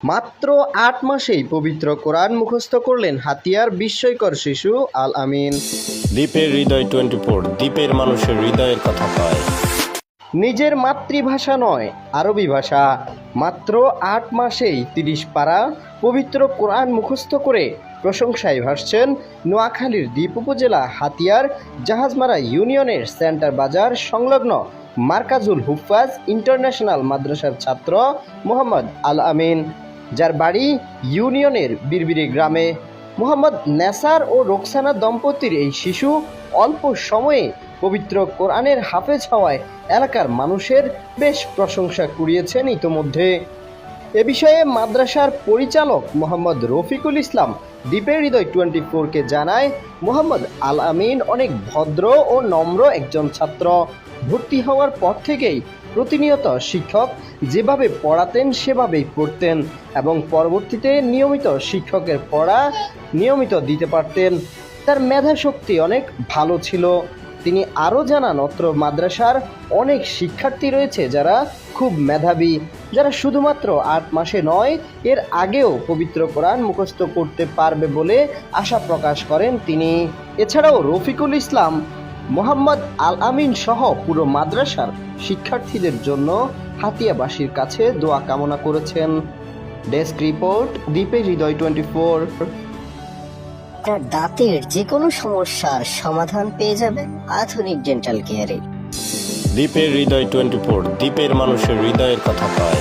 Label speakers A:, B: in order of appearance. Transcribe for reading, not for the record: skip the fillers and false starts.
A: মাত্র ৮ মাসেই পবিত্র কোরআন মুখস্থ করলেন হাতিয়ার বিস্ময়কর শিশু আল আমিন।
B: দ্বীপের হৃদয় 24, দ্বীপের মানুষের হৃদয়ের কথা কয়।
A: নিজের মাতৃভাষা নয়, আরবি ভাষা। মাত্র ৮ মাসেই ৩০ পারা পবিত্র কোরআন মুখস্থ করে প্রশংসায় ভাসছেন নোয়াখালীর দ্বীপ উপজেলা হাতিয়ার জাহাজমারা ইউনিয়নের সেন্টার বাজার সংলগ্ন মার্কাজুল হুফাজ ইন্টারন্যাশনাল মাদ্রাসার ছাত্র মোহাম্মদ আল আমিন, যার বাড়ি ইউনিয়নের বিরবিরি গ্রামে। মোহাম্মদ নেসার ও রোকসানা দম্পতির এই শিশু অল্প সময়ে পবিত্র কোরআনের হাফেজ হওয়ায় এলাকার মানুষের বেশ প্রশংসা কুড়িয়েছেন ইতোমধ্যে। এ বিষয়ে মাদ্রাসার পরিচালক মোহাম্মদ রফিকুল ইসলাম দ্বীপের হৃদয় 24-কে জানায়, মোহাম্মদ আল আমিন অনেক ভদ্র ও নম্র একজন ছাত্র। ভর্তি হওয়ার পর থেকেই প্রতিনিয়ত শিক্ষক যেভাবে পড়াতেন সেভাবেই পড়তেন এবং পরবর্তীতে নিয়মিত শিক্ষকের পড়া নিয়মিত দিতে পারতেন। তার মেধাশক্তি অনেক ভালো ছিল। তিনি আরও জানান, অত্র মাদ্রাসার অনেক শিক্ষার্থী রয়েছে যারা খুব মেধাবী, যারা শুধুমাত্র ৮ মাসে নয়, এর আগেও পবিত্র কোরআন মুখস্থ করতে পারবে বলে আশা প্রকাশ করেন তিনি। এছাড়াও রফিকুল ইসলাম মোহাম্মদ আল আমিন সহ পুরো মাদ্রাসার শিক্ষার্থীদের জন্য হাতিয়াবাসীর কাছে দোয়া কামনা করেছেন। ডেস্ক রিপোর্ট, দ্বীপের হৃদয় 24।
C: আপনার দাঁতের যে কোনো সমস্যার সমাধান পেয়ে যাবেন আধুনিক ডেন্টাল কেয়ারে।
B: দ্বীপের হৃদয় 24, দ্বীপের মানুষের হৃদয়ের কথা কয়।